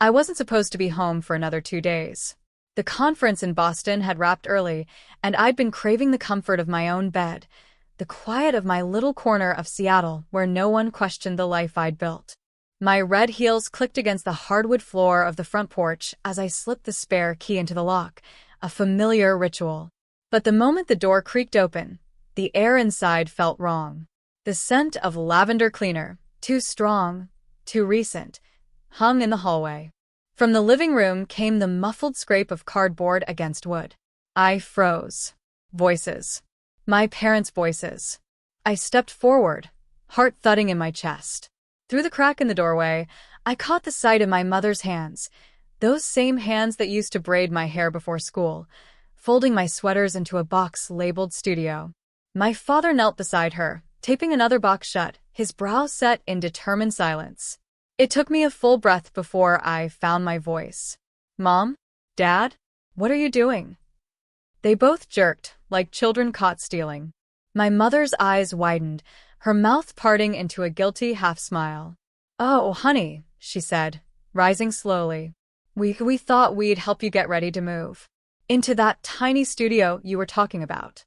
I wasn't supposed to be home for another 2 days. The conference in Boston had wrapped early, and I'd been craving the comfort of my own bed, the quiet of my little corner of Seattle where no one questioned the life I'd built. My red heels clicked against the hardwood floor of the front porch as I slipped the spare key into the lock, a familiar ritual. But the moment the door creaked open, the air inside felt wrong. The scent of lavender cleaner, too strong, too recent, hung in the hallway. From the living room came the muffled scrape of cardboard against wood. I froze. Voices. My parents' voices. I stepped forward, heart thudding in my chest. Through the crack in the doorway, I caught the sight of my mother's hands, those same hands that used to braid my hair before school, folding my sweaters into a box labeled studio. My father knelt beside her, taping another box shut, his brow set in determined silence. It took me a full breath before I found my voice. Mom? Dad? What are you doing? They both jerked, like children caught stealing. My mother's eyes widened, her mouth parting into a guilty half-smile. Oh, honey, she said, rising slowly. We thought we'd help you get ready to move into that tiny studio you were talking about.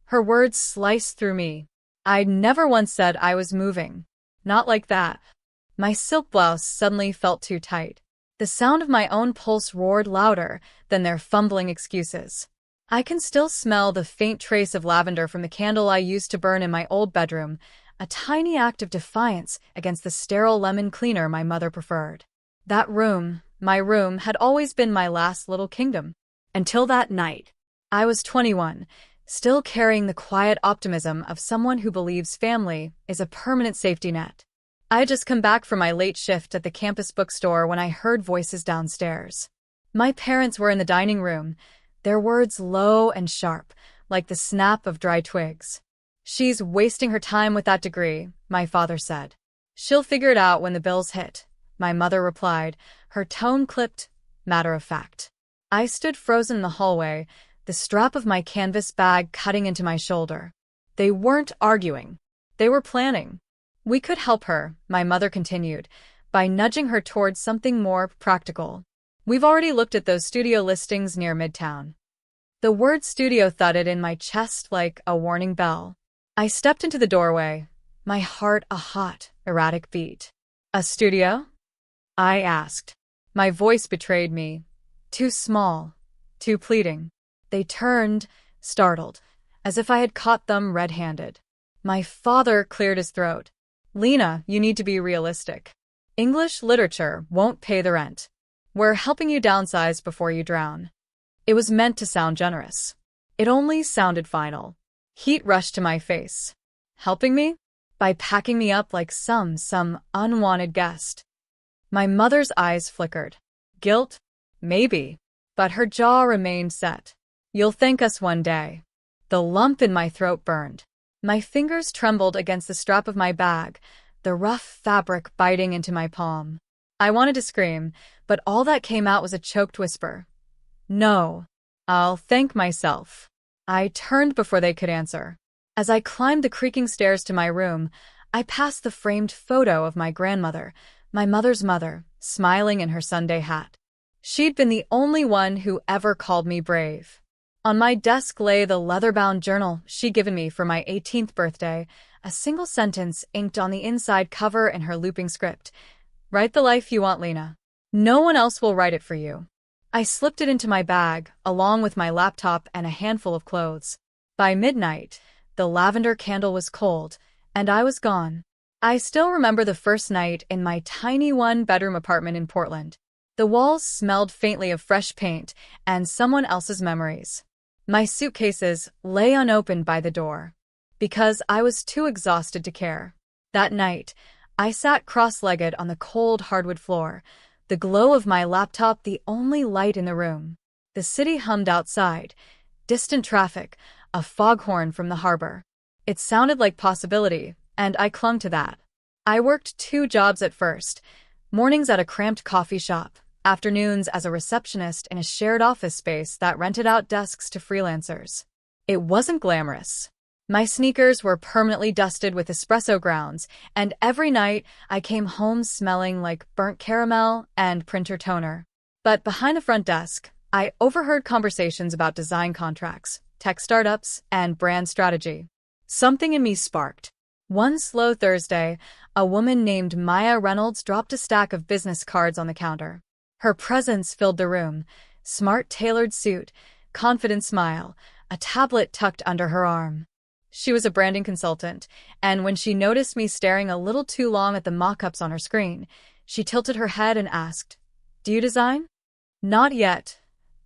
Her words sliced through me. I'd never once said I was moving. Not like that. My silk blouse suddenly felt too tight. The sound of my own pulse roared louder than their fumbling excuses. I can still smell the faint trace of lavender from the candle I used to burn in my old bedroom, a tiny act of defiance against the sterile lemon cleaner my mother preferred. That room, my room, had always been my last little kingdom. Until that night. I was 21, still carrying the quiet optimism of someone who believes family is a permanent safety net. I had just come back from my late shift at the campus bookstore when I heard voices downstairs. My parents were in the dining room, their words low and sharp, like the snap of dry twigs. She's wasting her time with that degree, my father said. She'll figure it out when the bills hit, my mother replied, her tone clipped, matter of fact. I stood frozen in the hallway, the strap of my canvas bag cutting into my shoulder. They weren't arguing. They were planning. We could help her, my mother continued, by nudging her towards something more practical. We've already looked at those studio listings near Midtown. The word studio thudded in my chest like a warning bell. I stepped into the doorway, my heart a hot, erratic beat. A studio? I asked. My voice betrayed me. Too small, too pleading. They turned, startled, as if I had caught them red-handed. My father cleared his throat. Lena, you need to be realistic. English literature won't pay the rent. We're helping you downsize before you drown. It was meant to sound generous. It only sounded final. Heat rushed to my face. Helping me? By packing me up like some unwanted guest. My mother's eyes flickered. Guilt? Maybe. But her jaw remained set. You'll thank us one day. The lump in my throat burned. My fingers trembled against the strap of my bag, the rough fabric biting into my palm. I wanted to scream, but all that came out was a choked whisper. No. I'll thank myself. I turned before they could answer. As I climbed the creaking stairs to my room, I passed the framed photo of my grandmother, my mother's mother, smiling in her Sunday hat. She'd been the only one who ever called me brave. On my desk lay the leather-bound journal she'd given me for my 18th birthday, a single sentence inked on the inside cover in her looping script. Write the life you want, Lena. No one else will write it for you. I slipped it into my bag, along with my laptop and a handful of clothes. By midnight, the lavender candle was cold, and I was gone. I still remember the first night in my tiny one-bedroom apartment in Portland. The walls smelled faintly of fresh paint and someone else's memories. My suitcases lay unopened by the door. Because I was too exhausted to care. That night, I sat cross-legged on the cold hardwood floor, the glow of my laptop the only light in the room. The city hummed outside, distant traffic, a foghorn from the harbor. It sounded like possibility, and I clung to that. I worked 2 jobs at first, mornings at a cramped coffee shop, afternoons as a receptionist in a shared office space that rented out desks to freelancers. It wasn't glamorous. My sneakers were permanently dusted with espresso grounds, and every night I came home smelling like burnt caramel and printer toner. But behind the front desk, I overheard conversations about design contracts, tech startups, and brand strategy. Something in me sparked. One slow Thursday, a woman named Maya Reynolds dropped a stack of business cards on the counter. Her presence filled the room. Smart tailored suit, confident smile, a tablet tucked under her arm. She was a branding consultant, and when she noticed me staring a little too long at the mock-ups on her screen, she tilted her head and asked, "Do you design?" "Not yet,"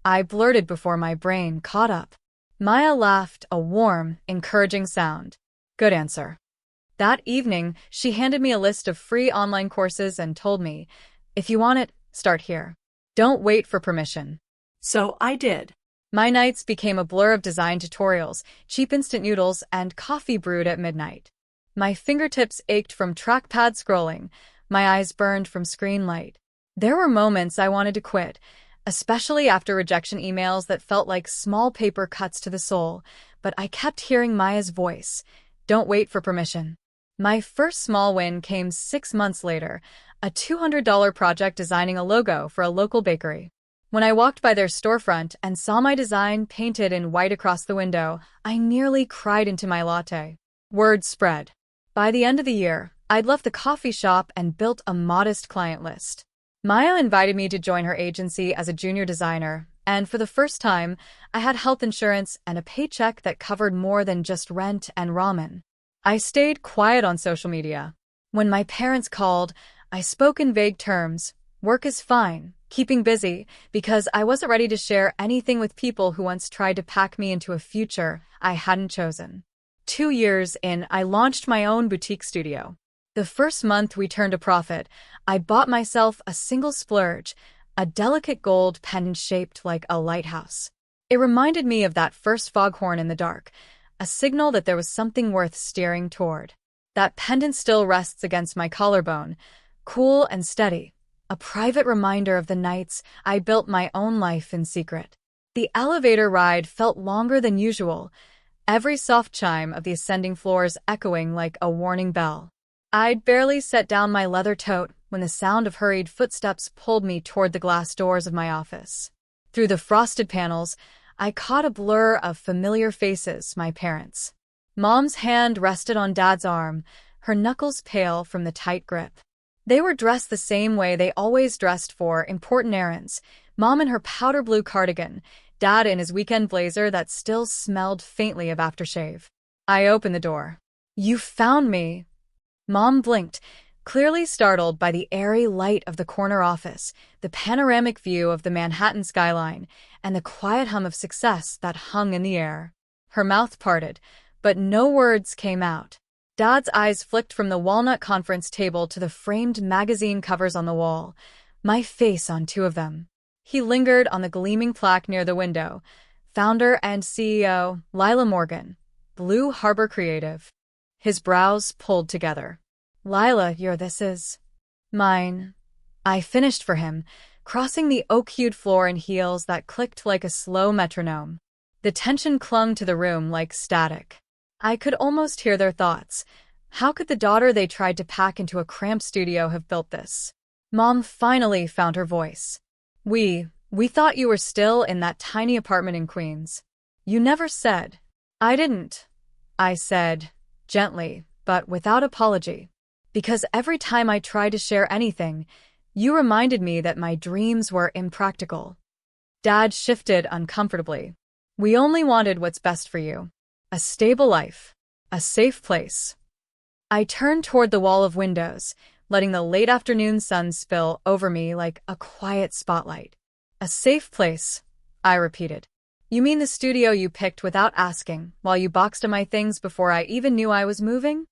I blurted before my brain caught up. Maya laughed, a warm, encouraging sound. "Good answer." That evening, she handed me a list of free online courses and told me, "If you want it, start here. Don't wait for permission." So I did. My nights became a blur of design tutorials, cheap instant noodles, and coffee brewed at midnight. My fingertips ached from trackpad scrolling, my eyes burned from screen light. There were moments I wanted to quit, especially after rejection emails that felt like small paper cuts to the soul, but I kept hearing Maya's voice. Don't wait for permission. My first small win came 6 months later, a $200 project designing a logo for a local bakery. When I walked by their storefront and saw my design painted in white across the window, I nearly cried into my latte. Word spread. By the end of the year, I'd left the coffee shop and built a modest client list. Maya invited me to join her agency as a junior designer, and for the first time, I had health insurance and a paycheck that covered more than just rent and ramen. I stayed quiet on social media. When my parents called, I spoke in vague terms. Work is fine, keeping busy, because I wasn't ready to share anything with people who once tried to pack me into a future I hadn't chosen. 2 years in, I launched my own boutique studio. The first month we turned a profit, I bought myself a single splurge, a delicate gold pendant shaped like a lighthouse. It reminded me of that first foghorn in the dark, a signal that there was something worth steering toward. That pendant still rests against my collarbone, cool and steady, a private reminder of the nights I built my own life in secret. The elevator ride felt longer than usual, every soft chime of the ascending floors echoing like a warning bell. I'd barely set down my leather tote when the sound of hurried footsteps pulled me toward the glass doors of my office. Through the frosted panels, I caught a blur of familiar faces, my parents. Mom's hand rested on Dad's arm, her knuckles pale from the tight grip. They were dressed the same way they always dressed for important errands, Mom in her powder blue cardigan, Dad in his weekend blazer that still smelled faintly of aftershave. I opened the door. "You found me." Mom blinked, clearly startled by the airy light of the corner office, the panoramic view of the Manhattan skyline, and the quiet hum of success that hung in the air. Her mouth parted, but no words came out. Dad's eyes flicked from the walnut conference table to the framed magazine covers on the wall, my face on 2 of them. He lingered on the gleaming plaque near the window. Founder and CEO, Lila Morgan, Blue Harbor Creative. His brows pulled together. "Lila, this is mine." I finished for him, crossing the oak-hued floor in heels that clicked like a slow metronome. The tension clung to the room like static. I could almost hear their thoughts. How could the daughter they tried to pack into a cramped studio have built this? Mom finally found her voice. We thought you were still in that tiny apartment in Queens. You never said." "I didn't," I said, gently, but without apology. "Because every time I tried to share anything, you reminded me that my dreams were impractical." Dad shifted uncomfortably. "We only wanted what's best for you. A stable life. A safe place." I turned toward the wall of windows, letting the late afternoon sun spill over me like a quiet spotlight. "A safe place," I repeated. "You mean the studio you picked without asking, while you boxed up my things before I even knew I was moving?"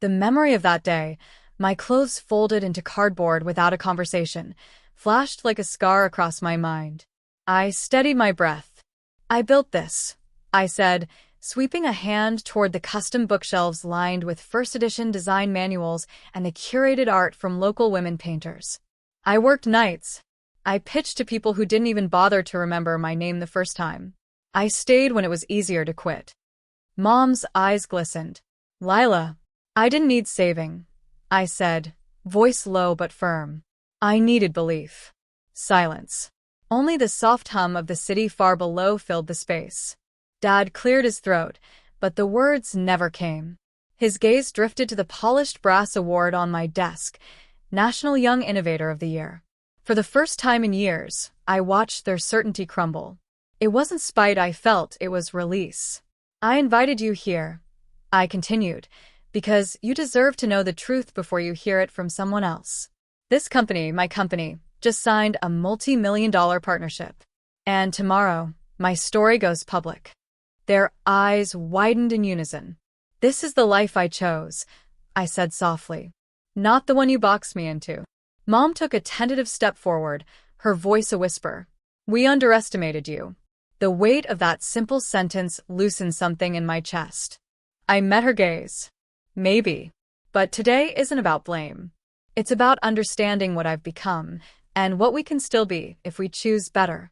The memory of that day, my clothes folded into cardboard without a conversation, flashed like a scar across my mind. I steadied my breath. "I built this," I said, sweeping a hand toward the custom bookshelves lined with first edition design manuals and the curated art from local women painters. "I worked nights. I pitched to people who didn't even bother to remember my name the first time. I stayed when it was easier to quit." Mom's eyes glistened. Lila, I didn't need saving, I said, voice low but firm. I needed belief. Silence. Only the soft hum of the city far below filled the space. Dad cleared his throat, but the words never came. His gaze drifted to the polished brass award on my desk, National Young Innovator of the Year. For the first time in years, I watched their certainty crumble. It wasn't spite I felt, it was release. I invited you here, I continued, because you deserve to know the truth before you hear it from someone else. This company, my company, just signed a multi-million-dollar partnership. And tomorrow, my story goes public. Their eyes widened in unison. This is the life I chose, I said softly. Not the one you boxed me into. Mom took a tentative step forward, her voice a whisper. We underestimated you. The weight of that simple sentence loosened something in my chest. I met her gaze. Maybe. But today isn't about blame. It's about understanding what I've become, and what we can still be if we choose better.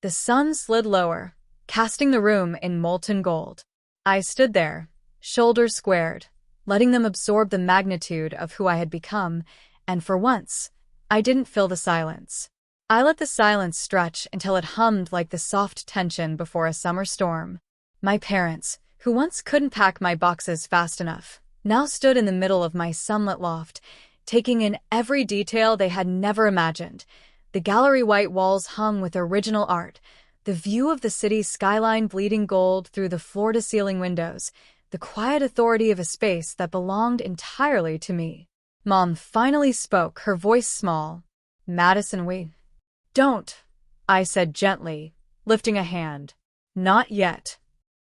The sun slid lower, casting the room in molten gold. I stood there, shoulders squared, letting them absorb the magnitude of who I had become, and for once, I didn't fill the silence. I let the silence stretch until it hummed like the soft tension before a summer storm. My parents, who once couldn't pack my boxes fast enough, now stood in the middle of my sunlit loft, taking in every detail they had never imagined. The gallery white walls hung with original art, the view of the city's skyline bleeding gold through the floor-to-ceiling windows, the quiet authority of a space that belonged entirely to me. Mom finally spoke, her voice small. Madison, we don't, I said gently, lifting a hand. Not yet.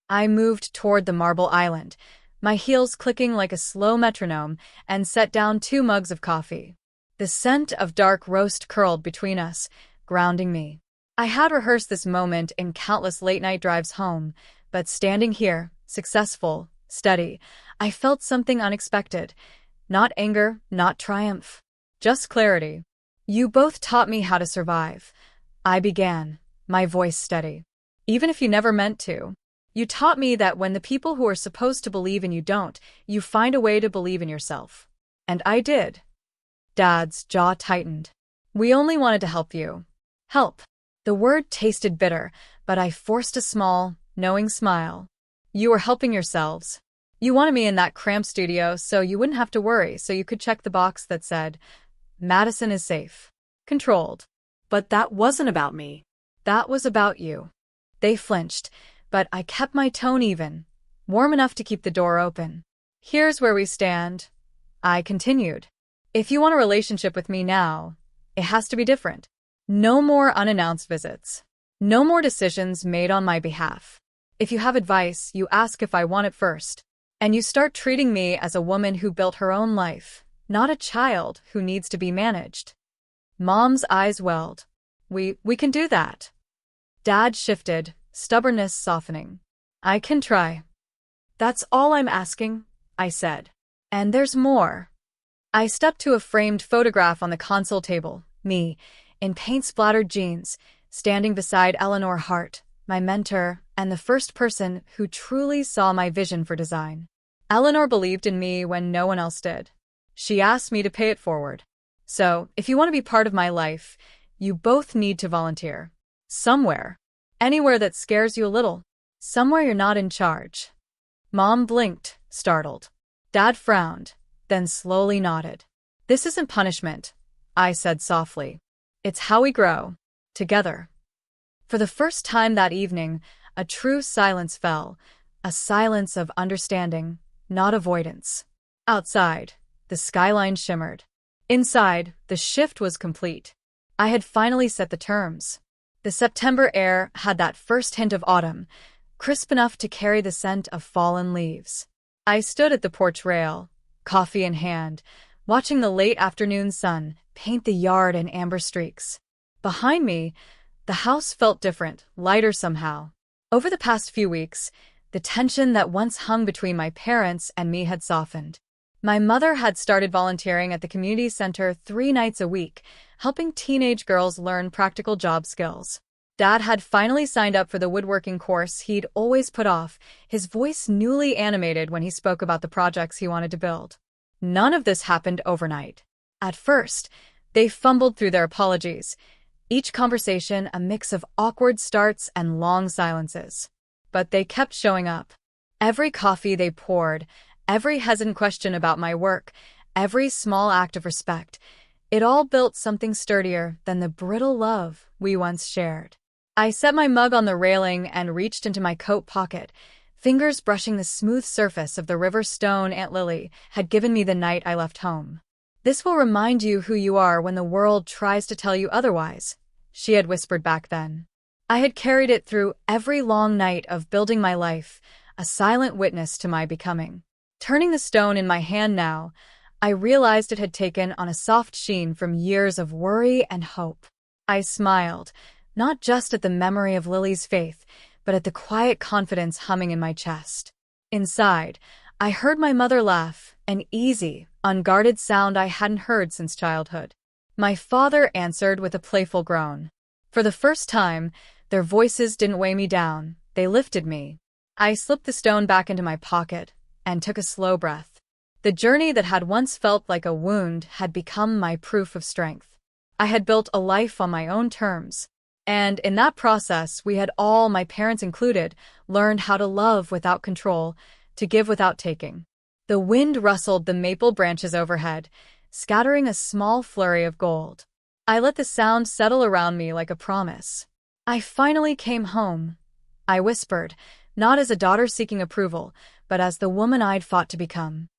I moved toward the marble island, my heels clicking like a slow metronome, and set down 2 mugs of coffee. The scent of dark roast curled between us, grounding me. I had rehearsed this moment in countless late-night drives home, but standing here, successful, steady, I felt something unexpected. Not anger, not triumph. Just clarity. You both taught me how to survive. I began, my voice steady. Even if you never meant to. You taught me that when the people who are supposed to believe in you don't, you find a way to believe in yourself. And I did. Dad's jaw tightened. We only wanted to help you. Help. The word tasted bitter, but I forced a small, knowing smile. You were helping yourselves. You wanted me in that cramped studio so you wouldn't have to worry, so you could check the box that said, Madison is safe. Controlled. But that wasn't about me. That was about you. They flinched, but I kept my tone even, warm enough to keep the door open. Here's where we stand, I continued. If you want a relationship with me now, it has to be different. No more unannounced visits. No more decisions made on my behalf. If you have advice, you ask if I want it first. And you start treating me as a woman who built her own life, not a child who needs to be managed. Mom's eyes welled. We can do that. Dad shifted, stubbornness softening. I can try. That's all I'm asking, I said. And there's more. I stepped to a framed photograph on the console table, me, in paint-splattered jeans, standing beside Eleanor Hart, my mentor, and the first person who truly saw my vision for design. Eleanor believed in me when no one else did. She asked me to pay it forward. So, if you want to be part of my life, you both need to volunteer. Somewhere. Anywhere that scares you a little. Somewhere you're not in charge. Mom blinked, startled. Dad frowned, then slowly nodded. This isn't punishment, I said softly. It's how we grow. Together. For the first time that evening, a true silence fell, a silence of understanding, not avoidance. Outside, the skyline shimmered. Inside, the shift was complete. I had finally set the terms. The September air had that first hint of autumn, crisp enough to carry the scent of fallen leaves. I stood at the porch rail, coffee in hand, watching the late afternoon sun paint the yard in amber streaks. Behind me, the house felt different, lighter somehow. Over the past few weeks, the tension that once hung between my parents and me had softened. My mother had started volunteering at the community center 3 nights a week, helping teenage girls learn practical job skills. Dad had finally signed up for the woodworking course he'd always put off, his voice newly animated when he spoke about the projects he wanted to build. None of this happened overnight. At first, they fumbled through their apologies, each conversation a mix of awkward starts and long silences. But they kept showing up. Every coffee they poured, every hesitant question about my work, every small act of respect, it all built something sturdier than the brittle love we once shared. I set my mug on the railing and reached into my coat pocket, fingers brushing the smooth surface of the river stone Aunt Lily had given me the night I left home. "This will remind you who you are when the world tries to tell you otherwise," she had whispered back then. I had carried it through every long night of building my life, a silent witness to my becoming. Turning the stone in my hand now, I realized it had taken on a soft sheen from years of worry and hope. I smiled, not just at the memory of Lily's faith, but at the quiet confidence humming in my chest. Inside, I heard my mother laugh, an easy, unguarded sound I hadn't heard since childhood. My father answered with a playful groan. For the first time, their voices didn't weigh me down, they lifted me. I slipped the stone back into my pocket and took a slow breath. The journey that had once felt like a wound had become my proof of strength. I had built a life on my own terms. And in that process, we had all, my parents included, learned how to love without control, to give without taking. The wind rustled the maple branches overhead, scattering a small flurry of gold. I let the sound settle around me like a promise. "I finally came home," I whispered, not as a daughter seeking approval, but as the woman I'd fought to become.